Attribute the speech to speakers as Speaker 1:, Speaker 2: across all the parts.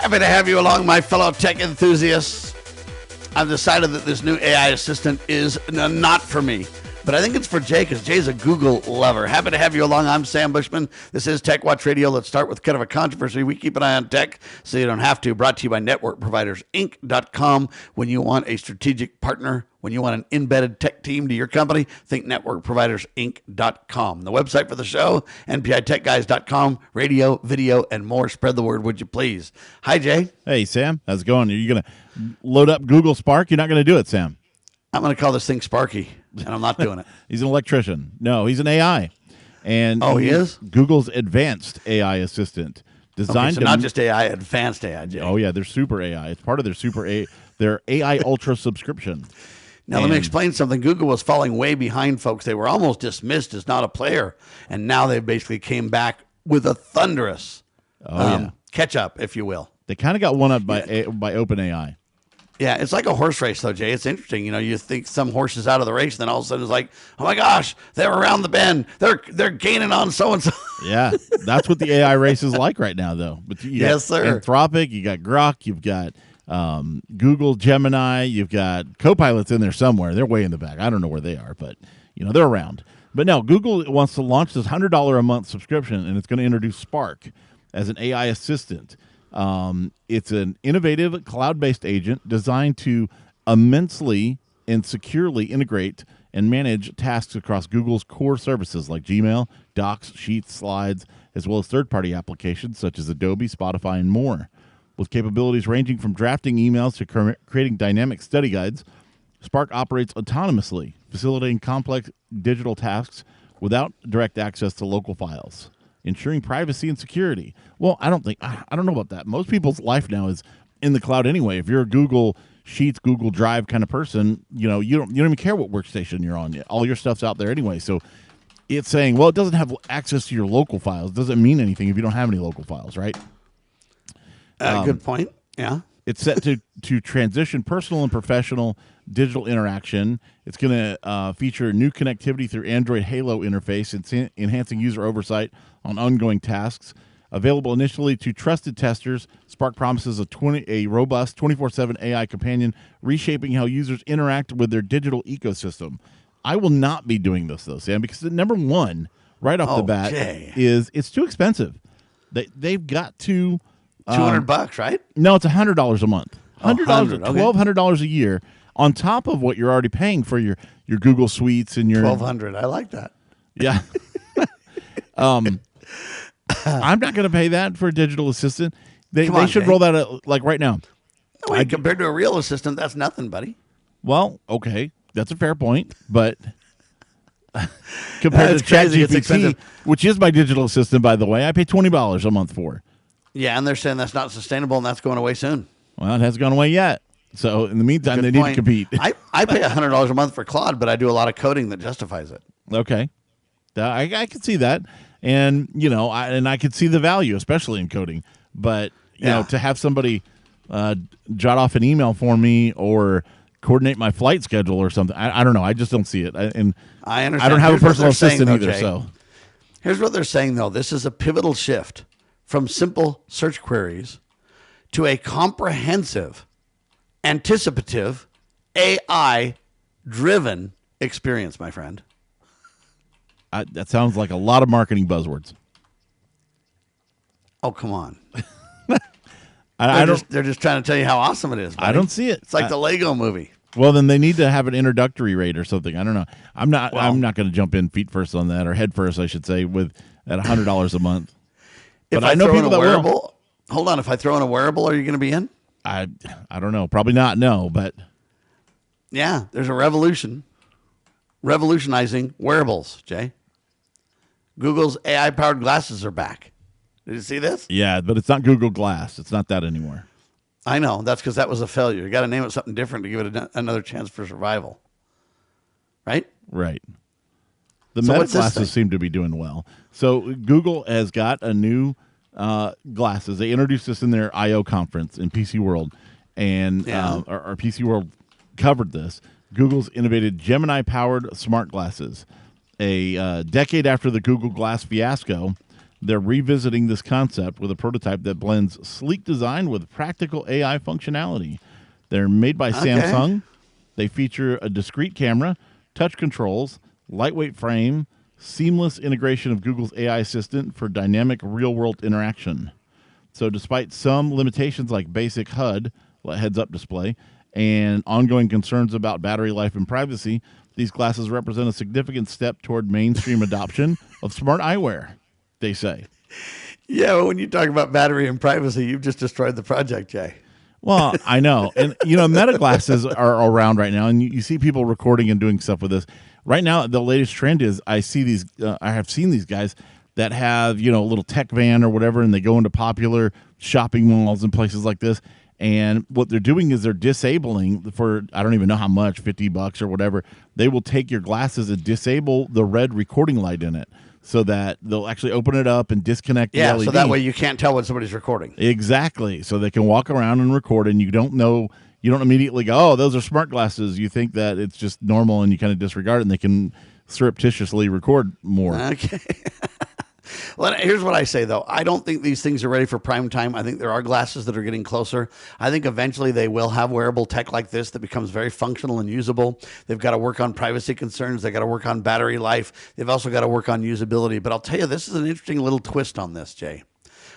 Speaker 1: Happy to have you along, my fellow tech enthusiasts. I've decided that this new AI assistant is not for me, but I think it's for Jay because Jay's a Google lover. Happy to have you along. I'm Sam Bushman. This is Tech Watch Radio. Let's start with kind of a controversy. We keep an eye on tech so you don't have to. Brought to you by networkprovidersinc.com. When you want a strategic partner, when you want an embedded tech team to your company, think networkprovidersinc.com. The website for the show, npitechguys.com, radio, video, and more. Spread the word, would you please? Hi, Jay.
Speaker 2: Hey, Sam. How's it going? Are you going to load up Google Spark? You're not going to do it, Sam.
Speaker 1: I'm going to call this thing Sparky, and I'm not doing it.
Speaker 2: He's an electrician. No, he's an AI. And
Speaker 1: he is?
Speaker 2: Google's advanced AI assistant. Designed
Speaker 1: not just AI, advanced AI, Jay.
Speaker 2: Oh, yeah, they're super AI. It's part of their AI Ultra subscription.
Speaker 1: Now, let me explain something. Google was falling way behind, folks. They were almost dismissed as not a player, and now they basically came back with a thunderous catch-up, if you will.
Speaker 2: They kind of got one up by OpenAI.
Speaker 1: Yeah, it's like a horse race, though, Jay. It's interesting. You know, you think some horse is out of the race, and then all of a sudden it's like, oh, my gosh, they're around the bend. They're gaining on so-and-so.
Speaker 2: Yeah, that's what the AI race is like right now, though. But
Speaker 1: yes, sir.
Speaker 2: Anthropic, you got Grok, you've got Google Gemini, you've got Copilots in there somewhere. They're way in the back. I don't know where they are, but they're around. But no, Google wants to launch this $100 a month subscription, and it's going to introduce Spark as an AI assistant. It's an innovative cloud-based agent designed to immensely and securely integrate and manage tasks across Google's core services like Gmail, Docs, Sheets, Slides, as well as third-party applications such as Adobe, Spotify, and more. With capabilities ranging from drafting emails to creating dynamic study guides, Spark operates autonomously, facilitating complex digital tasks without direct access to local files, ensuring privacy and security. Well, I don't know about that. Most people's life now is in the cloud anyway. If you're a Google Sheets, Google Drive kind of person, you don't even care what workstation you're on. All your stuff's out there anyway. So it's saying, well, it doesn't have access to your local files. It doesn't mean anything if you don't have any local files, right?
Speaker 1: Good point. Yeah.
Speaker 2: It's set to transition personal and professional digital interaction. It's going to feature new connectivity through Android Halo interface, enhancing user oversight on ongoing tasks. Available initially to trusted testers, Spark promises a robust 24/7 AI companion, reshaping how users interact with their digital ecosystem. I will not be doing this, though, Sam, because number one, right off the bat, is it's too expensive. They've got to...
Speaker 1: $200, right?
Speaker 2: No, it's $100 a month. $100,
Speaker 1: okay.
Speaker 2: $1,200 a year on top of what you're already paying for your Google Suites and your
Speaker 1: $1,200. I like that.
Speaker 2: Yeah. I'm not going to pay that for a digital assistant. They should roll that out like right now.
Speaker 1: No, wait, compared to a real assistant, that's nothing, buddy.
Speaker 2: Well, okay, that's a fair point, but compared to ChatGPT, which is my digital assistant, by the way, I pay $20 a month for.
Speaker 1: Yeah, and they're saying that's not sustainable, and that's going away soon.
Speaker 2: Well, it hasn't gone away yet. So in the meantime, they need to compete.
Speaker 1: I pay $100 a month for Claude, but I do a lot of coding that justifies it.
Speaker 2: Okay, I can see that, and I could see the value, especially in coding. But to have somebody jot off an email for me or coordinate my flight schedule or something, I don't know. I just don't see it. I understand. I don't have a personal assistant either. Jay. So
Speaker 1: here's what they're saying, though. This is a pivotal shift from simple search queries to a comprehensive, anticipative, AI-driven experience, my friend.
Speaker 2: That sounds like a lot of marketing buzzwords.
Speaker 1: Oh, come on.
Speaker 2: They're
Speaker 1: just trying to tell you how awesome it is, buddy.
Speaker 2: I don't see it.
Speaker 1: It's like the Lego movie.
Speaker 2: Well, then they need to have an introductory rate or something. I don't know. I'm not going to jump in feet first on that, or head first, I should say, at $100 a month.
Speaker 1: But I know people that will. Hold on. If I throw in a wearable, are you going to be in?
Speaker 2: I don't know. Probably not. No, but
Speaker 1: yeah, there's a revolutionizing wearables. Jay, Google's AI-powered glasses are back. Did you see this?
Speaker 2: Yeah, but it's not Google Glass. It's not that anymore.
Speaker 1: I know. That's because that was a failure. You got to name it something different to give it another chance for survival. Right.
Speaker 2: Right. The Meta glasses seem to be doing well. So Google has got a new glasses. They introduced this in their I/O conference in PC World, and our PC World covered this. Google's innovated Gemini-powered smart glasses. A decade after the Google Glass fiasco, They're revisiting this concept with a prototype that blends sleek design with practical AI functionality. They're made by Samsung. They feature a discrete camera, touch controls, lightweight frame, seamless integration of Google's AI assistant for dynamic real-world interaction. So despite some limitations like basic HUD, heads-up display, and ongoing concerns about battery life and privacy, these glasses represent a significant step toward mainstream adoption of smart eyewear, they say.
Speaker 1: Yeah, but when you talk about battery and privacy, you've just destroyed the project, Jay.
Speaker 2: Well, I know. And, Meta glasses are around right now, and you see people recording and doing stuff with this. Right now, the latest trend is I have seen these guys that have, a little tech van or whatever, and they go into popular shopping malls and places like this. And what they're doing is they're disabling for, I don't even know how much, $50 or whatever. They will take your glasses and disable the red recording light in it so that they'll actually open it up and disconnect the LED.
Speaker 1: Yeah, so that way you can't tell when somebody's recording.
Speaker 2: Exactly. So they can walk around and record, and you don't immediately go, oh, those are smart glasses. You think that it's just normal, and you kind of disregard it, and they can surreptitiously record more.
Speaker 1: Okay. Well, here's what I say, though. I don't think these things are ready for prime time. I think there are glasses that are getting closer. I think eventually they will have wearable tech like this that becomes very functional and usable. They've got to work on privacy concerns. They've got to work on battery life. They've also got to work on usability. But I'll tell you, this is an interesting little twist on this, Jay.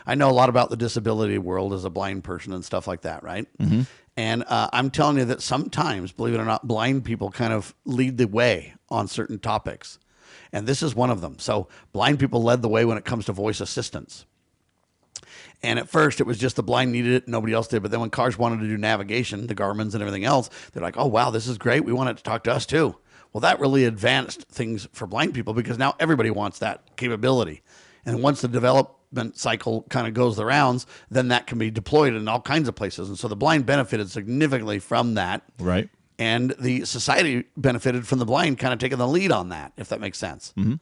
Speaker 1: I know a lot about the disability world as a blind person and stuff like that, right? Mm-hmm. And I'm telling you that sometimes, believe it or not, blind people kind of lead the way on certain topics. And this is one of them. So blind people led the way when it comes to voice assistance. And at first, it was just the blind needed it, nobody else did. But then when cars wanted to do navigation, the Garmins and everything else, they're like, oh, wow, this is great. We want it to talk to us too. Well, that really advanced things for blind people because now everybody wants that capability. And once the development cycle kind of goes the rounds, then that can be deployed in all kinds of places. And so the blind benefited significantly from that.
Speaker 2: Right.
Speaker 1: And the society benefited from the blind kind of taking the lead on that, if that makes sense.
Speaker 2: Mm-hmm.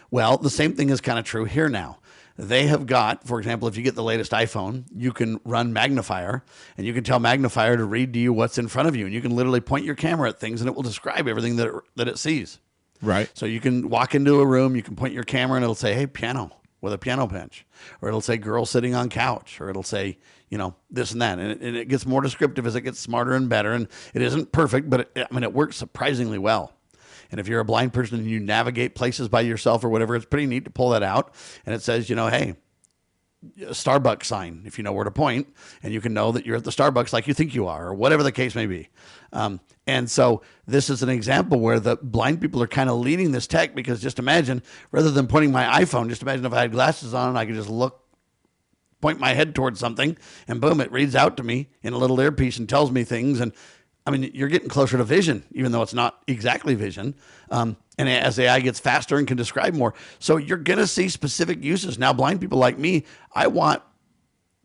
Speaker 1: Well, the same thing is kind of true here now. They have got, for example, if you get the latest iPhone, you can run magnifier, and you can tell magnifier to read to you what's in front of you. And you can literally point your camera at things, and it will describe everything that it sees.
Speaker 2: Right.
Speaker 1: So you can walk into a room, you can point your camera, and it'll say, hey, piano, with a piano bench. Or it'll say girl sitting on couch. Or it'll say, this and that. And it gets more descriptive as it gets smarter and better. And it isn't perfect, but it works surprisingly well. And if you're a blind person and you navigate places by yourself or whatever, it's pretty neat to pull that out. And it says, hey, Starbucks sign, if you know where to point, and you can know that you're at the Starbucks like you think you are, or whatever the case may be. And so this is an example where the blind people are kind of leading this tech, because just imagine, rather than pointing my iPhone, just imagine if I had glasses on and I could just point my head towards something, and boom, it reads out to me in a little earpiece and tells me things. And you're getting closer to vision, even though it's not exactly vision. And as AI gets faster and can describe more. So you're going to see specific uses. Now, blind people like me, I want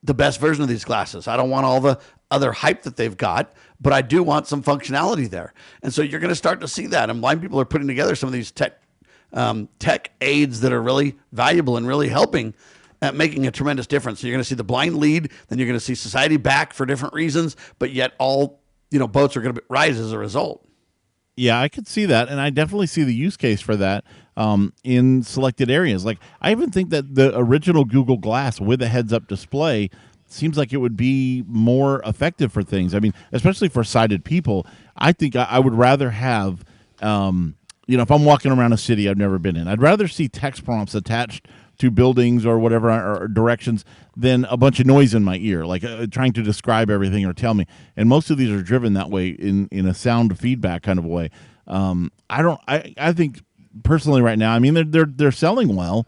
Speaker 1: the best version of these glasses. I don't want all the other hype that they've got, but I do want some functionality there. And so you're going to start to see that. And blind people are putting together some of these tech aids that are really valuable and really helping at making a tremendous difference. So you're going to see the blind lead, then you're going to see society back for different reasons, but yet all boats are going to rise as a result.
Speaker 2: Yeah, I could see that, and I definitely see the use case for that in selected areas. Like, I even think that the original Google Glass with a heads-up display seems like it would be more effective for things. Especially for sighted people. I think I would rather have, if I'm walking around a city I've never been in, I'd rather see text prompts attached to buildings or whatever, or directions, than a bunch of noise in my ear, like trying to describe everything or tell me. And most of these are driven that way in a sound feedback kind of way. I think personally right now, they're selling well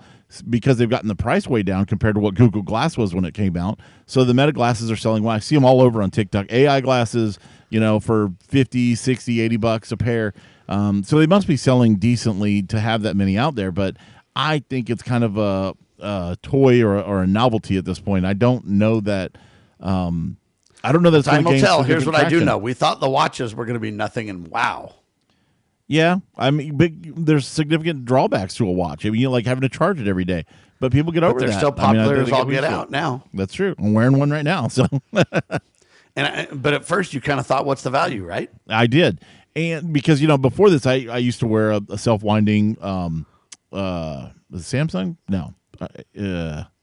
Speaker 2: because they've gotten the price way down compared to what Google Glass was when it came out. So the Meta glasses are selling well. I see them all over on TikTok. AI glasses, for $50, $60, $80 a pair. So they must be selling decently to have that many out there, but I think it's kind of a toy or a novelty at this point. I don't know that. I don't know that
Speaker 1: time will tell. Here's what I do know: we thought the watches were going to be nothing, and wow.
Speaker 2: Yeah, but there's significant drawbacks to a watch. Like having to charge it every day. But people get over that.
Speaker 1: They're still popular as all get out now.
Speaker 2: That's true. I'm wearing one right now. So,
Speaker 1: but at first you kind of thought, "What's the value?" Right?
Speaker 2: I did, and because before this, I used to wear a self-winding. Was it Samsung? No.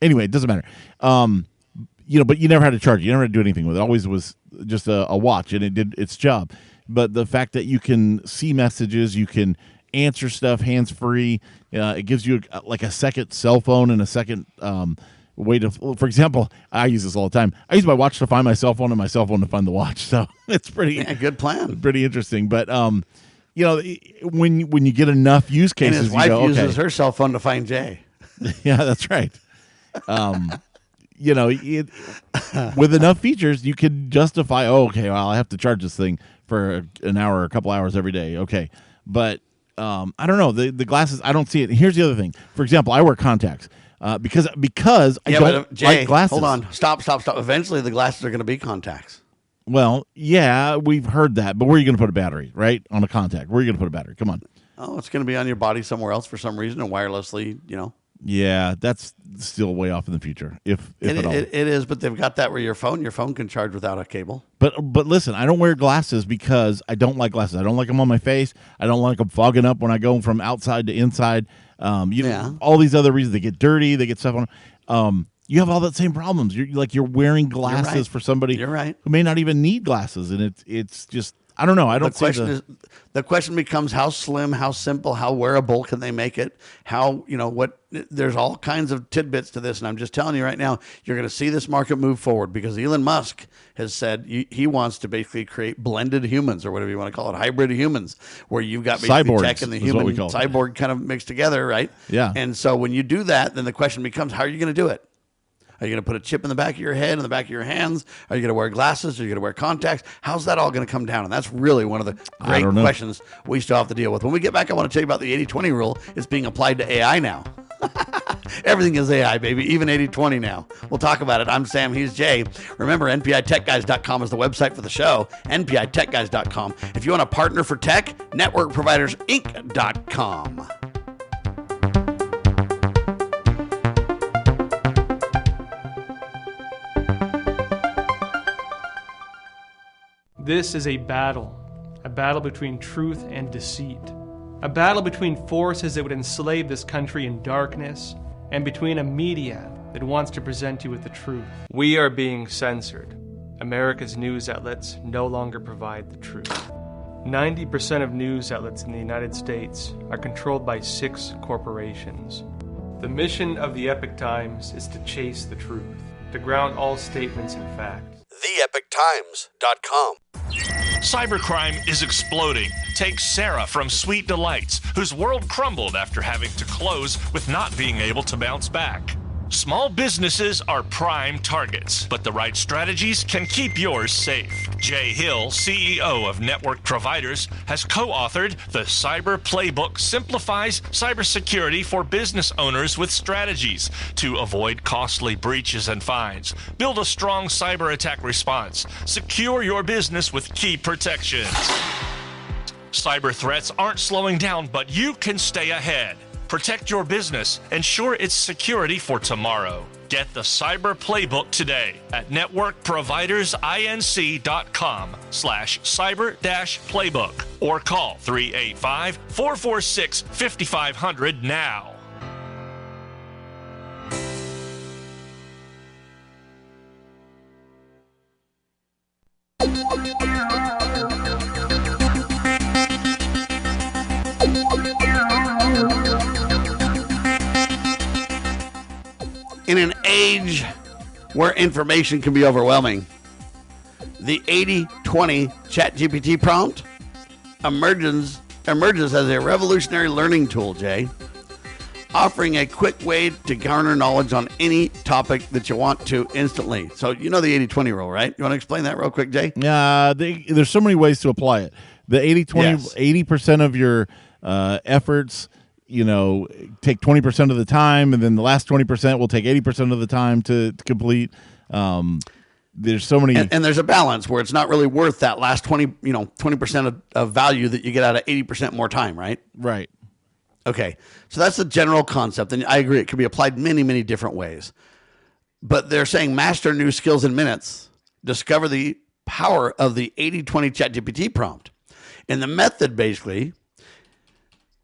Speaker 2: Anyway, it doesn't matter. But you never had to charge it. You never had to do anything with it. It always was just a watch, and it did its job. But the fact that you can see messages, you can answer stuff hands-free, it gives you like a second cell phone and a second way to, for example, I use this all the time. I use my watch to find my cell phone and my cell phone to find the watch. So it's pretty
Speaker 1: good plan.
Speaker 2: Pretty interesting. But when you get enough use cases,
Speaker 1: and his wife uses her cell phone to find Jay.
Speaker 2: Yeah, that's right. With enough features, you could justify, I have to charge this thing for an hour or a couple hours every day. Okay. But I don't know. The glasses, I don't see it. Here's the other thing. For example, I wear contacts because I don't
Speaker 1: Jay,
Speaker 2: like glasses.
Speaker 1: Hold on. Stop. Eventually, the glasses are going to be contacts.
Speaker 2: Well, yeah, we've heard that. But where are you going to put a battery, right? On a contact. Where are you going to put a battery? Come on.
Speaker 1: Oh, it's going to be on your body somewhere else for some reason and wirelessly,
Speaker 2: Yeah, that's still way off in the future, if at all.
Speaker 1: It is, but they've got that where your phone can charge without a cable.
Speaker 2: But listen, I don't wear glasses because I don't like glasses. I don't like them on my face. I don't like them fogging up when I go from outside to inside. All these other reasons. They get dirty. They get stuff on. You have all that same problems. You're wearing glasses for somebody who may not even need glasses, and it's just. I don't know. I don't.
Speaker 1: The question becomes how slim, how simple, how wearable can they make it? How what? There's all kinds of tidbits to this, and I'm just telling you right now, you're going to see this market move forward because Elon Musk has said he wants to basically create blended humans or whatever you want to call it, hybrid humans, where you've got basically
Speaker 2: cyborgs,
Speaker 1: tech and the human cyborg kind of mixed together, right?
Speaker 2: Yeah.
Speaker 1: And so when you do that, then the question becomes, how are you going to do it? Are you going to put a chip in the back of your head, in the back of your hands? Are you going to wear glasses? Are you going to wear contacts? How's that all going to come down? And that's really one of the great questions we still have to deal with. When we get back, I want to tell you about the 80-20 rule. It's being applied to AI now. Everything is AI, baby, even 80-20 now. We'll talk about it. I'm Sam. He's Jay. Remember, NPITechGuys.com is the website for the show, NPITechGuys.com. If you want a partner for tech, NetworkProvidersInc.com.
Speaker 3: This is a battle between truth and deceit, a battle between forces that would enslave this country in darkness and between a media that wants to present you with the truth. We are being censored. America's news outlets no longer provide the truth. 90% of news outlets in the United States are controlled by 6 corporations. The mission of the Epoch Times is to chase the truth, to ground all statements in fact.
Speaker 1: TheEpochTimes.com.
Speaker 4: Cybercrime is exploding. Take Sarah from Sweet Delights, whose world crumbled after having to close with not being able to bounce back. Small businesses are prime targets, but the right strategies can keep yours safe. Jay Hill, CEO of Network Providers, has co-authored The Cyber Playbook Simplifies Cybersecurity for Business Owners with Strategies to avoid costly breaches and fines, build a strong cyber attack response, secure your business with key protections. Cyber threats aren't slowing down, but you can stay ahead. Protect your business. Ensure its security for tomorrow. Get the Cyber Playbook today at networkprovidersinc.com/cyber-playbook or call 385-446-5500 now.
Speaker 1: In an age where information can be overwhelming, the 80-20 ChatGPT prompt emerges as a revolutionary learning tool, Jay, offering a quick way to garner knowledge on any topic that you want to instantly. So you know the 80-20 rule, right? You want to explain that real quick, Jay?
Speaker 2: There's so many ways to apply it. The 80-20,
Speaker 1: Yes.
Speaker 2: 80% of your efforts, take 20% of the time, and then the last 20% will take 80% of the time to complete. There's so many,
Speaker 1: and there's a balance where it's not really worth that last 20% of value that you get out of 80% more time, right?
Speaker 2: Right.
Speaker 1: Okay, so that's the general concept, and I agree it can be applied many, many different ways. But they're saying master new skills in minutes, discover the power of the 80-20 ChatGPT prompt. And the method basically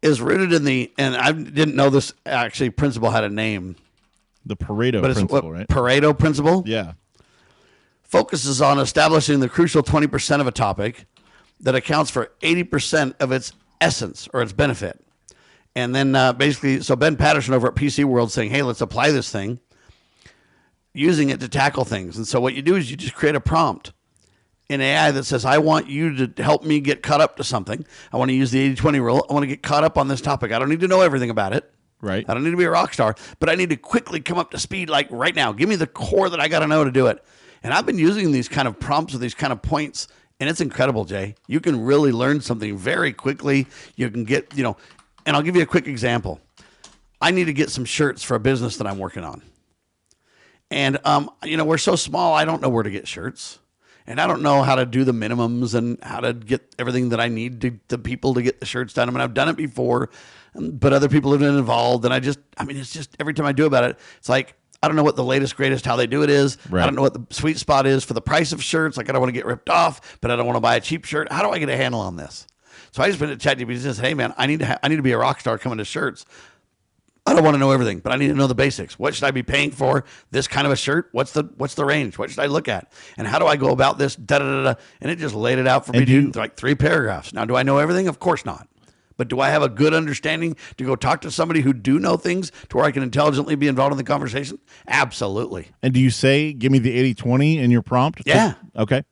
Speaker 1: is rooted in and I didn't know this actually principle had a name.
Speaker 2: The Pareto
Speaker 1: but it's
Speaker 2: principle, right?
Speaker 1: Pareto principle.
Speaker 2: Yeah.
Speaker 1: Focuses on establishing the crucial 20% of a topic that accounts for 80% of its essence or its benefit. And then basically, so Ben Patterson over at PC World saying, hey, let's apply this thing, using it to tackle things. And so what you do is you just create a prompt in AI that says, I want you to help me get caught up to something. I want to use the 80-20 rule. I want to get caught up on this topic. I don't need to know everything about it.
Speaker 2: Right.
Speaker 1: I don't need to be a rock star, but I need to quickly come up to speed like right now. Give me the core that I got to know to do it. And I've been using these kind of prompts with these kind of points, and it's incredible, Jay. You can really learn something very quickly. You can get, and I'll give you a quick example. I need to get some shirts for a business that I'm working on. And, we're so small, I don't know where to get shirts. And I don't know how to do the minimums and how to get everything that I need to the people to get the shirts done. I mean, I've done it before, but other people have been involved. And it's just every time I do about it, it's like, I don't know what the latest, greatest, how they do it is. Right. I don't know what the sweet spot is for the price of shirts. Like, I don't want to get ripped off, but I don't want to buy a cheap shirt. How do I get a handle on this? So I just went to ChatGPT and said, hey, man, I need to be a rock star coming to shirts. I don't want to know everything, but I need to know the basics. What should I be paying for this kind of a shirt? What's the range? What should I look at? And how do I go about this? And it just laid it out for me in like 3 paragraphs. Now, do I know everything? Of course not. But do I have a good understanding to go talk to somebody who do know things to where I can intelligently be involved in the conversation? Absolutely.
Speaker 2: And do you say, give me the 80-20 in your prompt?
Speaker 1: Yeah.
Speaker 2: Okay.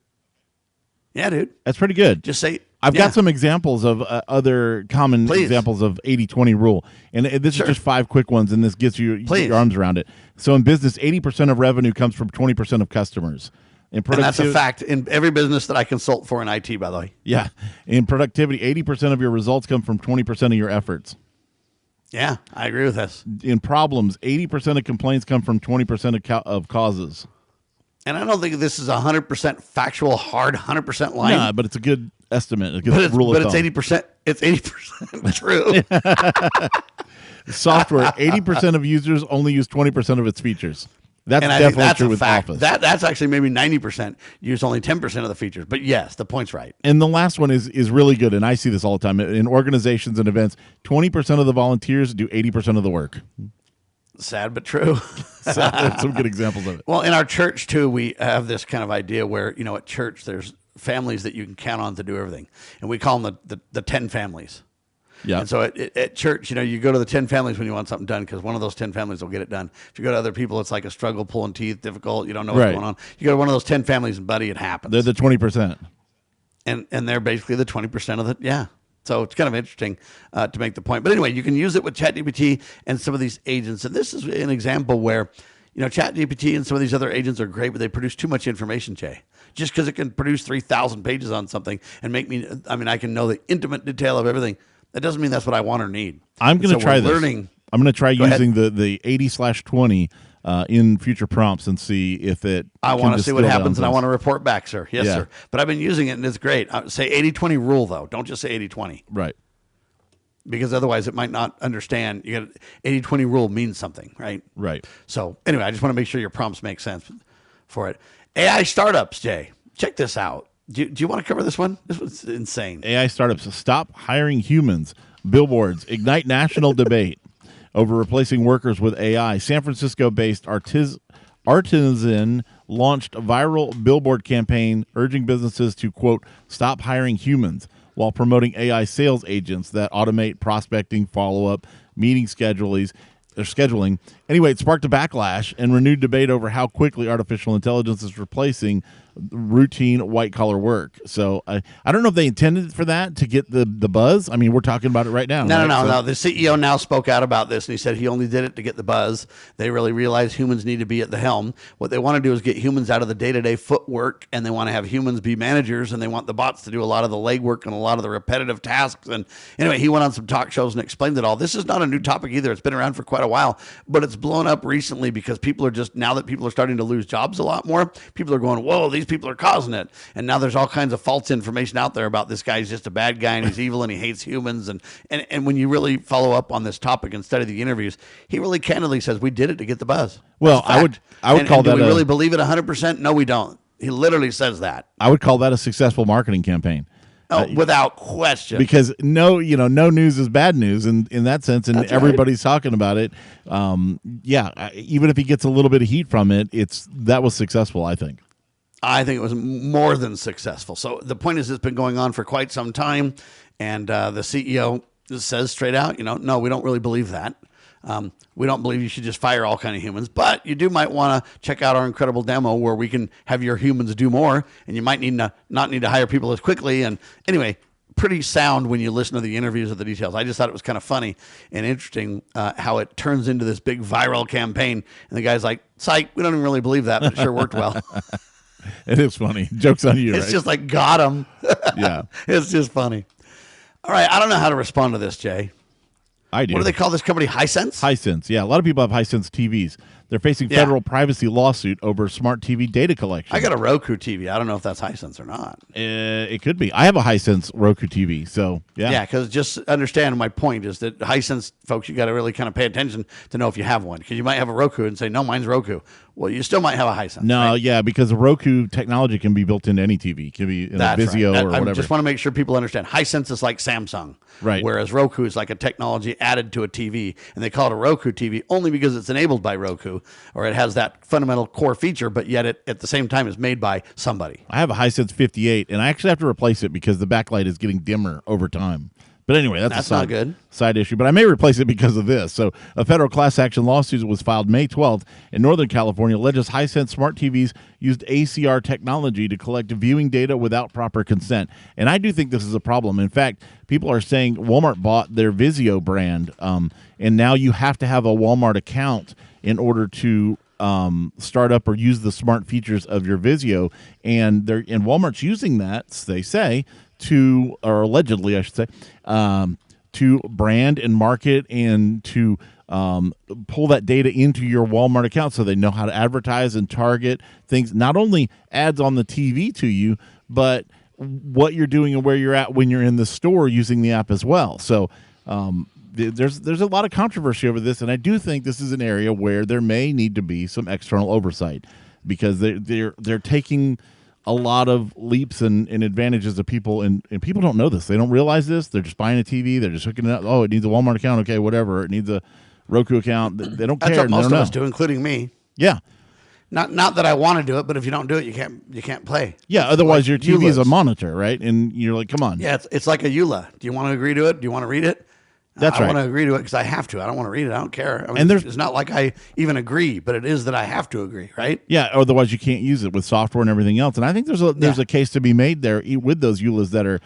Speaker 1: Yeah, dude.
Speaker 2: That's pretty good.
Speaker 1: Just say,
Speaker 2: I've got some examples of other common examples of 80-20 rule. And this is just 5 quick ones, and this gets you your arms around it. So in business, 80% of revenue comes from 20% of customers. And that's a fact in every business that I consult for in IT, by the way. Yeah. In productivity, 80% of your results come from 20% of your efforts.
Speaker 1: Yeah, I agree with this.
Speaker 2: In problems, 80% of complaints come from 20% of causes.
Speaker 1: And I don't think this is 100% factual, hard, 100% line.
Speaker 2: Yeah, but it's a good estimate, a good rule of thumb.
Speaker 1: But it's 80% true.
Speaker 2: Software, 80% of users only use 20% of its features. That's definitely true with Office.
Speaker 1: That's actually maybe 90%. Use only 10% of the features. But yes, the point's right.
Speaker 2: And the last one is really good, and I see this all the time. In organizations and events, 20% of the volunteers do 80% of the work.
Speaker 1: Sad but true.
Speaker 2: Some good examples of it.
Speaker 1: Well, in our church, too, we have this kind of idea where, at church, there's families that you can count on to do everything. And we call them the 10 families. Yeah. And so at church, you go to the 10 families when you want something done because one of those 10 families will get it done. If you go to other people, it's like a struggle, pulling teeth, difficult. You don't know what's going on. You go to one of those 10 families and, buddy, it happens.
Speaker 2: They're the 20%.
Speaker 1: And they're basically the 20% of the, yeah. So it's kind of interesting to make the point. But anyway, you can use it with ChatGPT and some of these agents. And this is an example where, ChatGPT and some of these other agents are great, but they produce too much information, Jay. Just because it can produce 3,000 pages on something and make me, I can know the intimate detail of everything. That doesn't mean that's what I want or need.
Speaker 2: I'm going to try this. I'm going to try using the 80/20 in future prompts and see if it.
Speaker 1: I want to see what happens, and I want to report back, sir. Yes, sir. But I've been using it, and it's great. Say 80/20 rule, though. Don't just say 80/20.
Speaker 2: Right.
Speaker 1: Because otherwise it might not understand. 80/20 rule means something, right?
Speaker 2: Right.
Speaker 1: So anyway, I just want to make sure your prompts make sense for it. AI startups, Jay. Check this out. Do you want to cover this one? This one's insane.
Speaker 2: AI startups, stop hiring humans. Billboards ignite national debate over replacing workers with AI. San Francisco-based Artisan launched a viral billboard campaign urging businesses to, quote, stop hiring humans while promoting AI sales agents that automate prospecting, follow-up, meeting scheduling. Anyway, it sparked a backlash and renewed debate over how quickly artificial intelligence is replacing routine white-collar work. So I don't know if they intended for that to get the buzz. I mean, we're talking about it right now.
Speaker 1: No. The CEO now spoke out about this, and he said he only did it to get the buzz. They really realize humans need to be at the helm. What they want to do is get humans out of the day-to-day footwork, and they want to have humans be managers, and they want the bots to do a lot of the legwork and a lot of the repetitive tasks. And anyway, he went on some talk shows and explained it all. This is not a new topic either. It's been around for quite a while, but it's blown up recently because now that people are starting to lose jobs a lot more, people are going, whoa, these people are causing it. And now there's all kinds of false information out there about this guy's just a bad guy and he's evil and he hates humans. And when you really follow up on this topic and study the interviews, he really candidly says, we did it to get the buzz.
Speaker 2: Well, I would call that.
Speaker 1: Do we really believe it 100%? No, we don't. He literally says that.
Speaker 2: I would call that a successful marketing campaign.
Speaker 1: Without question.
Speaker 2: Because no news is bad news in that sense, and
Speaker 1: That's
Speaker 2: everybody's talking about it. Even if he gets a little bit of heat from it, that was successful, I think.
Speaker 1: I think it was more than successful. So the point is, it's been going on for quite some time, and the CEO says straight out, no, we don't really believe that. We don't believe you should just fire all kind of humans, but you might want to check out our incredible demo where we can have your humans do more, and you might not need to hire people as quickly. And anyway, pretty sound when you listen to the interviews of the details. I just thought it was kind of funny and interesting how it turns into this big viral campaign. And the guy's like, psych, we don't even really believe that, but it sure worked well.
Speaker 2: It is funny. Joke's on you,
Speaker 1: It's
Speaker 2: right?
Speaker 1: just like, got him.
Speaker 2: Yeah.
Speaker 1: It's just funny. All right, I don't know how to respond to this, Jay.
Speaker 2: I do.
Speaker 1: What do they call this company? Hisense?
Speaker 2: Hisense, yeah. A lot of people have Hisense TVs. They're facing federal privacy lawsuit over smart TV data collection.
Speaker 1: I got a Roku TV. I don't know if that's Hisense or not.
Speaker 2: It could be. I have a Hisense Roku TV, so yeah.
Speaker 1: Yeah, because just understand my point is that Hisense, folks, you got to really kind of pay attention to know if you have one. Because you might have a Roku and say, no, mine's Roku. Well, you still might have a Hisense.
Speaker 2: No,
Speaker 1: right?
Speaker 2: yeah, because the Roku technology can be built into any TV. It can be in a Vizio or whatever.
Speaker 1: I just want to make sure people understand. Hisense is like Samsung.
Speaker 2: Right.
Speaker 1: Whereas Roku is like a technology added to a TV. And they call it a Roku TV only because it's enabled by Roku, or it has that fundamental core feature, but yet it at the same time is made by somebody.
Speaker 2: I have a Hisense 58, and I actually have to replace it because the backlight is getting dimmer over time. But anyway, that's
Speaker 1: not good.
Speaker 2: Side issue. But I may replace it because of this. So a federal class action lawsuit was filed May 12th in Northern California, alleges Hisense smart TVs used ACR technology to collect viewing data without proper consent. And I do think this is a problem. In fact, people are saying Walmart bought their Vizio brand, and now you have to have a Walmart account in order to start up or use the smart features of your Vizio. And Walmart's using that, they say, or allegedly, I should say, to brand and market and to pull that data into your Walmart account so they know how to advertise and target things, not only ads on the TV to you, but what you're doing and where you're at when you're in the store using the app as well. So there's a lot of controversy over this, and I do think this is an area where there may need to be some external oversight because they're taking a lot of leaps and advantages of people, and people don't know this. They don't realize this. They're just buying a TV. They're just hooking it up. Oh, it needs a Walmart account. Okay, whatever. It needs a Roku account. They don't care.
Speaker 1: That's what most
Speaker 2: of
Speaker 1: us do, including me.
Speaker 2: Yeah.
Speaker 1: Not that I want to do it, but if you don't do it, you can't play.
Speaker 2: Yeah, otherwise
Speaker 1: like
Speaker 2: your TV is a
Speaker 1: EULAs.
Speaker 2: Monitor, right? And you're like, come on.
Speaker 1: Yeah, it's like a EULA. Do you want to agree to it? Do you want to read it?
Speaker 2: That's
Speaker 1: I
Speaker 2: right.
Speaker 1: want to agree to it because I have to. I don't want to read it. I don't care. I mean,
Speaker 2: And
Speaker 1: it's not like I even agree, but it is that I have to agree, right?
Speaker 2: Yeah, otherwise you can't use it with software and everything else. And I think there's a case to be made there with those EULAs that are,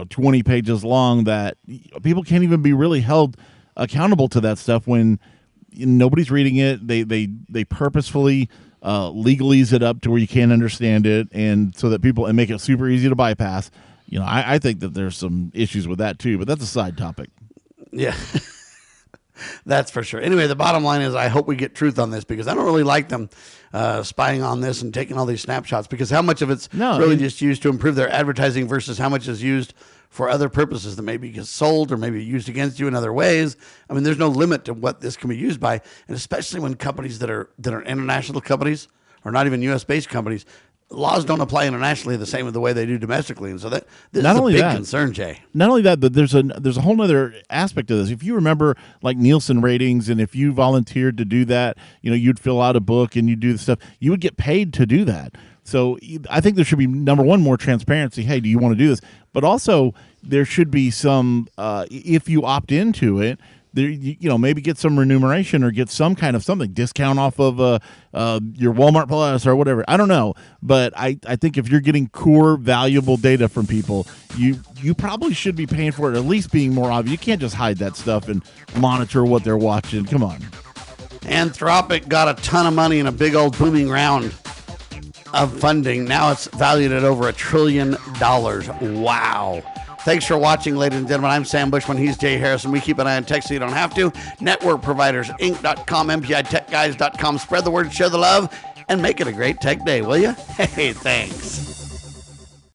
Speaker 2: 20 pages long that people can't even be really held accountable to that stuff when nobody's reading it. They purposefully legalese it up to where you can't understand it, and so that people and make it super easy to bypass. I think that there's some issues with that too, but that's a side topic.
Speaker 1: Yeah, that's for sure. Anyway, the bottom line is I hope we get truth on this because I don't really like them spying on this and taking all these snapshots because how much of it's just used to improve their advertising versus how much is used for other purposes that maybe gets sold or maybe used against you in other ways. I mean, there's no limit to what this can be used by, and especially when companies that are international companies or not even U.S.-based companies, laws don't apply internationally the same as the way they do domestically, and so this is a big concern, Jay.
Speaker 2: Not only that, but there's a whole other aspect of this. If you remember, like Nielsen ratings, and if you volunteered to do that, you'd fill out a book and you'd do the stuff. You would get paid to do that. So I think there should be, number one, more transparency. Hey, do you want to do this? But also there should be some, if you opt into it, there, maybe get some remuneration or get some kind of something, discount off of your Walmart Plus or whatever. I don't know. But I think if you're getting core, valuable data from people, you probably should be paying for it, or at least being more obvious. You can't just hide that stuff and monitor what they're watching. Come on.
Speaker 1: Anthropic got a ton of money in a big old booming round of funding. Now it's valued at over $1 trillion. Wow. Thanks for watching, ladies and gentlemen. I'm Sam Bushman. He's Jay Harrison. We keep an eye on tech so you don't have to. Network providers, Inc.com, MPITechguys.com. Spread the word, share the love, and make it a great tech day, will you? Hey, thanks.